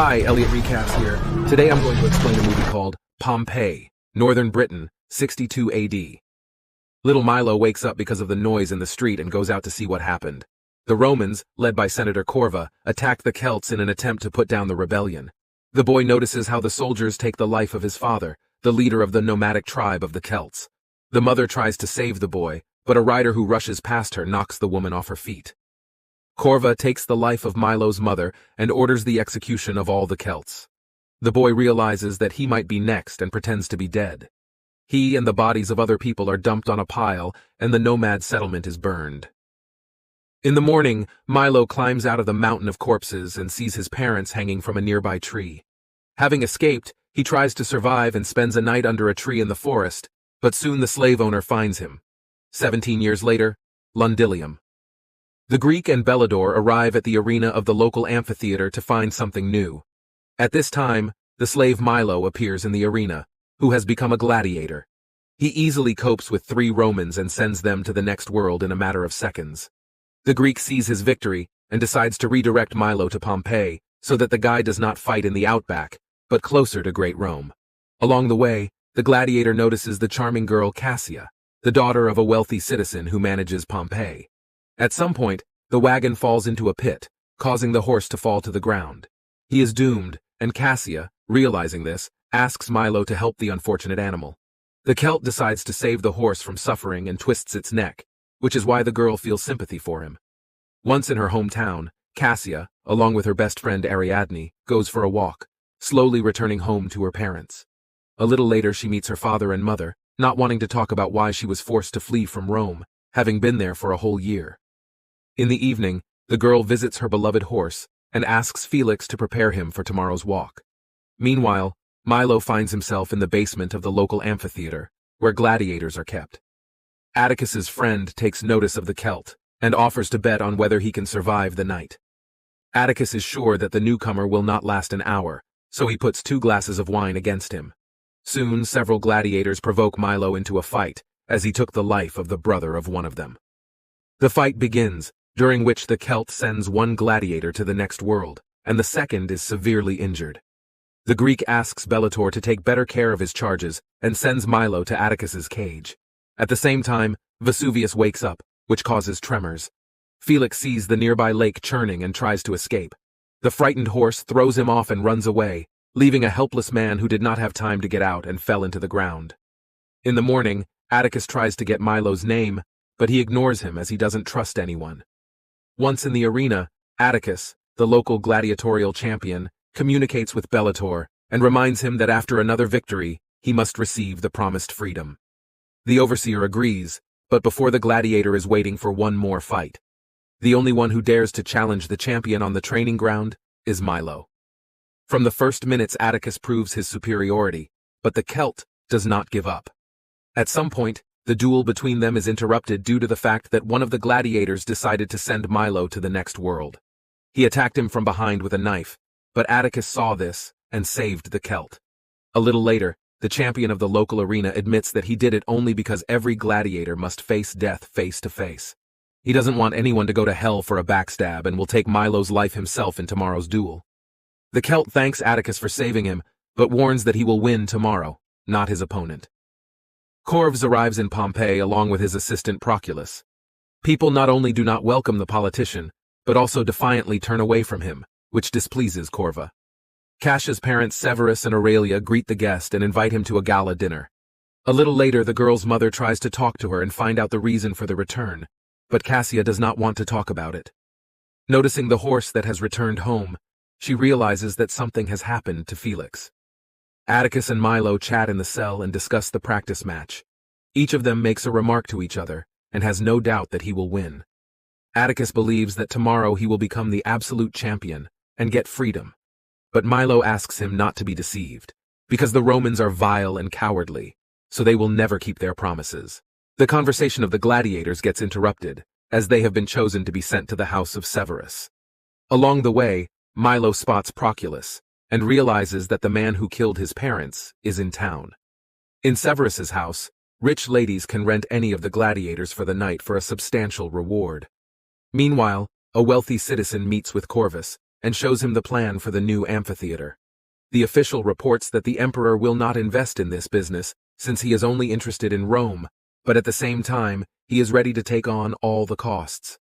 Hi, Elliot Recaps here. Today I'm going to explain a movie called Pompeii, Northern Britain, 62 AD. Little Milo wakes up because of the noise in the street and goes out to see what happened. The Romans, led by Senator Corva, attack the Celts in an attempt to put down the rebellion. The boy notices how the soldiers take the life of his father, the leader of the nomadic tribe of the Celts. The mother tries to save the boy, but a rider who rushes past her knocks the woman off her feet. Corva takes the life of Milo's mother and orders the execution of all the Celts. The boy realizes that he might be next and pretends to be dead. He and the bodies of other people are dumped on a pile, and the nomad settlement is burned. In the morning, Milo climbs out of the mountain of corpses and sees his parents hanging from a nearby tree. Having escaped, he tries to survive and spends a night under a tree in the forest, but soon the slave owner finds him. 17 years later, Lundilium. The Greek and Bellador arrive at the arena of the local amphitheater to find something new. At this time, the slave Milo appears in the arena, who has become a gladiator. He easily copes with 3 Romans and sends them to the next world in a matter of seconds. The Greek sees his victory and decides to redirect Milo to Pompeii so that the guy does not fight in the outback, but closer to Great Rome. Along the way, the gladiator notices the charming girl Cassia, the daughter of a wealthy citizen who manages Pompeii. At some point, the wagon falls into a pit, causing the horse to fall to the ground. He is doomed, and Cassia, realizing this, asks Milo to help the unfortunate animal. The Celt decides to save the horse from suffering and twists its neck, which is why the girl feels sympathy for him. Once in her hometown, Cassia, along with her best friend Ariadne, goes for a walk, slowly returning home to her parents. A little later she meets her father and mother, not wanting to talk about why she was forced to flee from Rome, having been there for a whole year. In the evening, the girl visits her beloved horse and asks Felix to prepare him for tomorrow's walk. Meanwhile, Milo finds himself in the basement of the local amphitheater, where gladiators are kept. Atticus's friend takes notice of the Celt and offers to bet on whether he can survive the night. Atticus is sure that the newcomer will not last an hour, so he puts 2 glasses of wine against him. Soon, several gladiators provoke Milo into a fight, as he took the life of the brother of one of them. The fight begins, during which the Celt sends one gladiator to the next world, and the second is severely injured. The Greek asks Bellator to take better care of his charges and sends Milo to Atticus's cage. At the same time, Vesuvius wakes up, which causes tremors. Felix sees the nearby lake churning and tries to escape. The frightened horse throws him off and runs away, leaving a helpless man who did not have time to get out and fell into the ground. In the morning, Atticus tries to get Milo's name, but he ignores him as he doesn't trust anyone. Once in the arena, Atticus, the local gladiatorial champion, communicates with Bellator and reminds him that after another victory, he must receive the promised freedom. The overseer agrees, but before the gladiator is waiting for one more fight. The only one who dares to challenge the champion on the training ground is Milo. From the first minutes, Atticus proves his superiority, but the Celt does not give up. At some point, the duel between them is interrupted due to the fact that one of the gladiators decided to send Milo to the next world. He attacked him from behind with a knife, but Atticus saw this and saved the Celt. A little later, the champion of the local arena admits that he did it only because every gladiator must face death face to face. He doesn't want anyone to go to hell for a backstab and will take Milo's life himself in tomorrow's duel. The Celt thanks Atticus for saving him, but warns that he will win tomorrow, not his opponent. Corvus arrives in Pompeii along with his assistant Proculus. People not only do not welcome the politician, but also defiantly turn away from him, which displeases Corva. Cassia's parents Severus and Aurelia greet the guest and invite him to a gala dinner. A little later, the girl's mother tries to talk to her and find out the reason for the return, but Cassia does not want to talk about it. Noticing the horse that has returned home, she realizes that something has happened to Felix. Atticus and Milo chat in the cell and discuss the practice match. Each of them makes a remark to each other and has no doubt that he will win. Atticus believes that tomorrow he will become the absolute champion and get freedom. But Milo asks him not to be deceived, because the Romans are vile and cowardly, so they will never keep their promises. The conversation of the gladiators gets interrupted, as they have been chosen to be sent to the house of Severus. Along the way, Milo spots Proculus, and realizes that the man who killed his parents is in town. In Severus's house, rich ladies can rent any of the gladiators for the night for a substantial reward. Meanwhile, a wealthy citizen meets with Corvus and shows him the plan for the new amphitheater. The official reports that the emperor will not invest in this business, since he is only interested in Rome, but at the same time, he is ready to take on all the costs.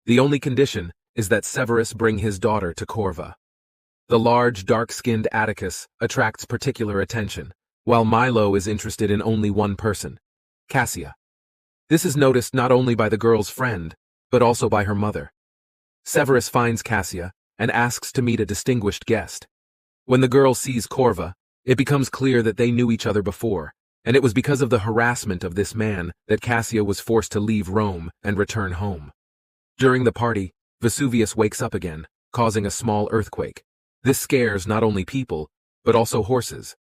The only condition is that Severus bring his daughter to Corva. The large, dark-skinned Atticus attracts particular attention, while Milo is interested in only one person, Cassia. This is noticed not only by the girl's friend, but also by her mother. Severus finds Cassia and asks to meet a distinguished guest. When the girl sees Corva, it becomes clear that they knew each other before, and it was because of the harassment of this man that Cassia was forced to leave Rome and return home. During the party, Vesuvius wakes up again, causing a small earthquake. This scares not only people, but also horses.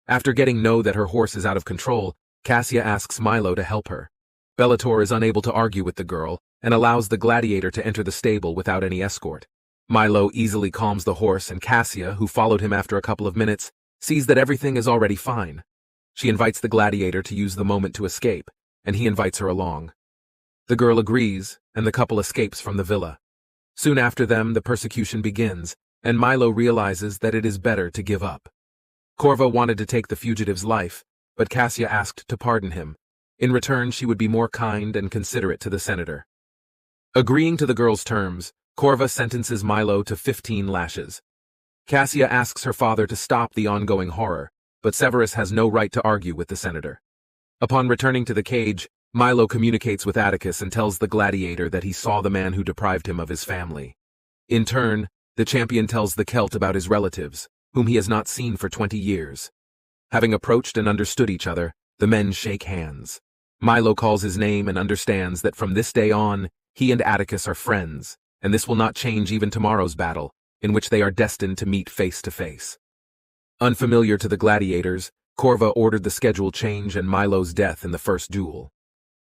After getting know that her horse is out of control, Cassia asks Milo to help her. Bellator is unable to argue with the girl and allows the gladiator to enter the stable without any escort. Milo easily calms the horse, and Cassia, who followed him after a couple of minutes, sees that everything is already fine. She invites the gladiator to use the moment to escape, and he invites her along. The girl agrees, and the couple escapes from the villa. Soon after them, the persecution begins, and Milo realizes that it is better to give up. Corva wanted to take the fugitive's life, but Cassia asked to pardon him. In return, she would be more kind and considerate to the senator. Agreeing to the girl's terms, Corva sentences Milo to 15 lashes. Cassia asks her father to stop the ongoing horror, but Severus has no right to argue with the senator. Upon returning to the cage, Milo communicates with Atticus and tells the gladiator that he saw the man who deprived him of his family. In turn, the champion tells the Celt about his relatives, whom he has not seen for 20 years. Having approached and understood each other, the men shake hands. Milo calls his name and understands that from this day on, he and Atticus are friends, and this will not change even tomorrow's battle, in which they are destined to meet face to face. Unfamiliar to the gladiators, Corva ordered the schedule change and Milo's death in the first duel.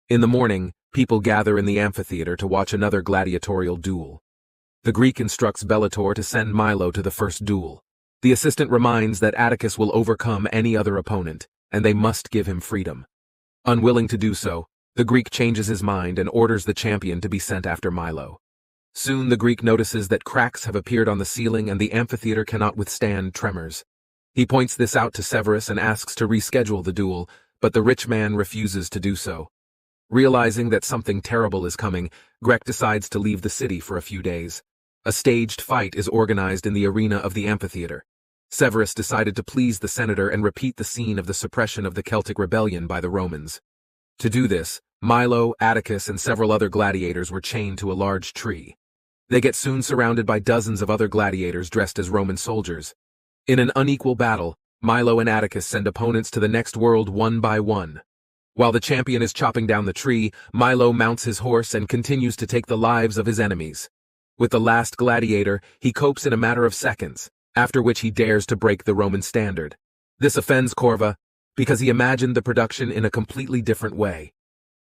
In the morning, people gather in the amphitheater to watch another gladiatorial duel. The Greek instructs Bellator to send Milo to the first duel. The assistant reminds that Atticus will overcome any other opponent, and they must give him freedom. Unwilling to do so, the Greek changes his mind and orders the champion to be sent after Milo. Soon the Greek notices that cracks have appeared on the ceiling and the amphitheater cannot withstand tremors. He points this out to Severus and asks to reschedule the duel, but the rich man refuses to do so. Realizing that something terrible is coming, Grek decides to leave the city for a few days. A staged fight is organized in the arena of the amphitheater. Severus decided to please the senator and repeat the scene of the suppression of the Celtic rebellion by the Romans. To do this, Milo, Atticus, and several other gladiators were chained to a large tree. They get soon surrounded by dozens of other gladiators dressed as Roman soldiers. In an unequal battle, Milo and Atticus send opponents to the next world one by one. While the champion is chopping down the tree, Milo mounts his horse and continues to take the lives of his enemies. With the last gladiator, he copes in a matter of seconds, after which he dares to break the Roman standard. This offends Corva, because he imagined the production in a completely different way.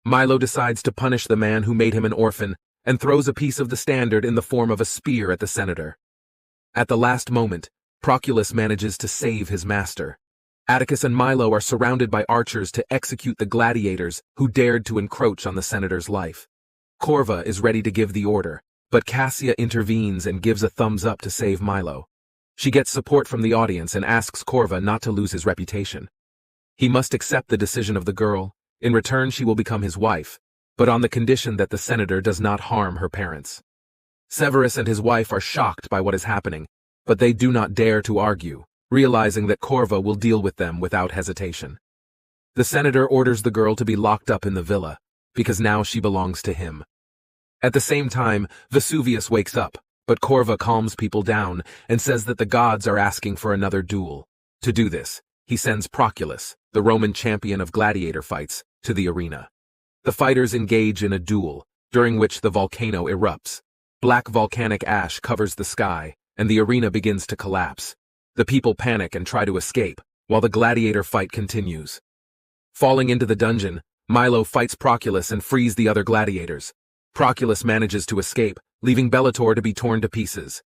Milo decides to punish the man who made him an orphan, and throws a piece of the standard in the form of a spear at the senator. At the last moment, Proculus manages to save his master. Atticus and Milo are surrounded by archers to execute the gladiators who dared to encroach on the senator's life. Corva is ready to give the order, but Cassia intervenes and gives a thumbs up to save Milo. She gets support from the audience and asks Corva not to lose his reputation. He must accept the decision of the girl. In return, she will become his wife, but on the condition that the senator does not harm her parents. Severus and his wife are shocked by what is happening, but they do not dare to argue, realizing that Corva will deal with them without hesitation. The senator orders the girl to be locked up in the villa, because now she belongs to him. At the same time, Vesuvius wakes up, but Corva calms people down and says that the gods are asking for another duel. To do this, he sends Proculus, the Roman champion of gladiator fights, to the arena. The fighters engage in a duel, during which the volcano erupts. Black volcanic ash covers the sky, and the arena begins to collapse. The people panic and try to escape, while the gladiator fight continues. Falling into the dungeon, Milo fights Proculus and frees the other gladiators. Proculus manages to escape, leaving Bellator to be torn to pieces.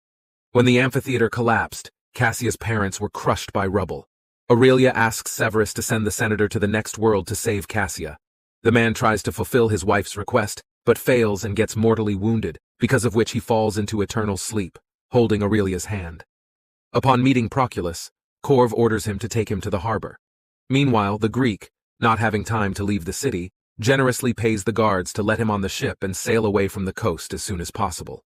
When the amphitheater collapsed, Cassia's parents were crushed by rubble. Aurelia asks Severus to send the senator to the next world to save Cassia. The man tries to fulfill his wife's request, but fails and gets mortally wounded, because of which he falls into eternal sleep, holding Aurelia's hand. Upon meeting Proculus, Corv orders him to take him to the harbor. Meanwhile, the Greek, not having time to leave the city, generously pays the guards to let him on the ship and sail away from the coast as soon as possible.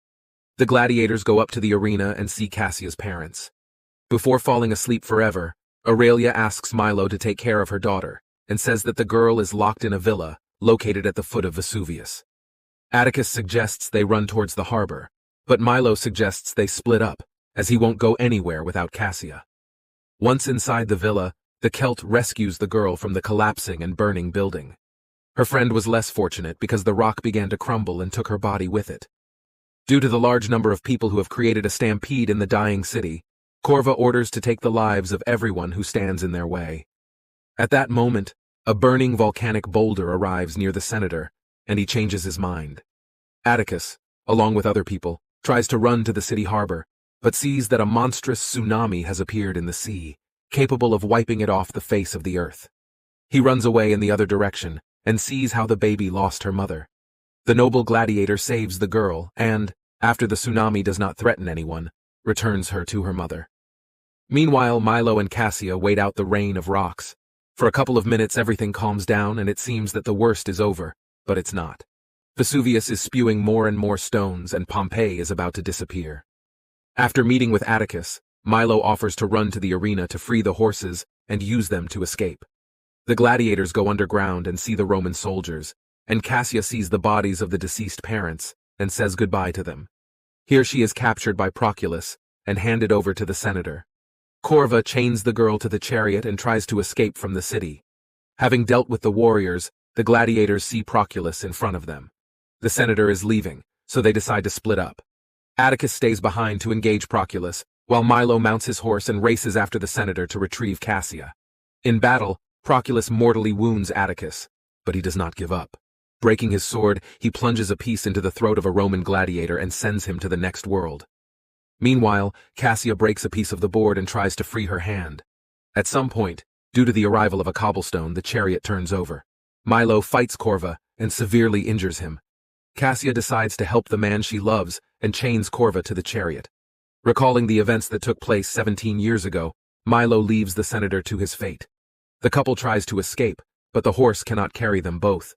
The gladiators go up to the arena and see Cassia's parents. Before falling asleep forever, Aurelia asks Milo to take care of her daughter, and says that the girl is locked in a villa located at the foot of Vesuvius. Atticus suggests they run towards the harbor, but Milo suggests they split up, as he won't go anywhere without Cassia. Once inside the villa, the Celt rescues the girl from the collapsing and burning building. Her friend was less fortunate because the rock began to crumble and took her body with it. Due to the large number of people who have created a stampede in the dying city, Corva orders to take the lives of everyone who stands in their way. At that moment, a burning volcanic boulder arrives near the senator, and he changes his mind. Atticus, along with other people, tries to run to the city harbor, but sees that a monstrous tsunami has appeared in the sea, capable of wiping it off the face of the earth. He runs away in the other direction, and sees how the baby lost her mother. The noble gladiator saves the girl and, after the tsunami does not threaten anyone, returns her to her mother. Meanwhile, Milo and Cassia wait out the rain of rocks. For a couple of minutes everything calms down and it seems that the worst is over, but it's not. Vesuvius is spewing more and more stones and Pompeii is about to disappear. After meeting with Atticus, Milo offers to run to the arena to free the horses and use them to escape. The gladiators go underground and see the Roman soldiers, and Cassia sees the bodies of the deceased parents and says goodbye to them. Here she is captured by Proculus and handed over to the senator. Corva chains the girl to the chariot and tries to escape from the city. Having dealt with the warriors, the gladiators see Proculus in front of them. The senator is leaving, so they decide to split up. Atticus stays behind to engage Proculus, while Milo mounts his horse and races after the senator to retrieve Cassia. In battle, Proculus mortally wounds Atticus, but he does not give up. Breaking his sword, he plunges a piece into the throat of a Roman gladiator and sends him to the next world. Meanwhile, Cassia breaks a piece of the board and tries to free her hand. At some point, due to the arrival of a cobblestone, the chariot turns over. Milo fights Corva and severely injures him. Cassia decides to help the man she loves and chains Corva to the chariot. Recalling the events that took place 17 years ago, Milo leaves the senator to his fate. The couple tries to escape, but the horse cannot carry them both.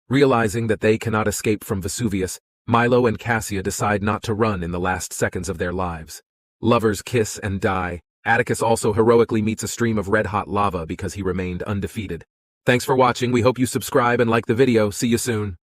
Realizing that they cannot escape from Vesuvius, Milo and Cassia decide not to run in the last seconds of their lives. Lovers kiss and die. Atticus also heroically meets a stream of red-hot lava because he remained undefeated. Thanks for watching. We hope you subscribe and like the video. See you soon.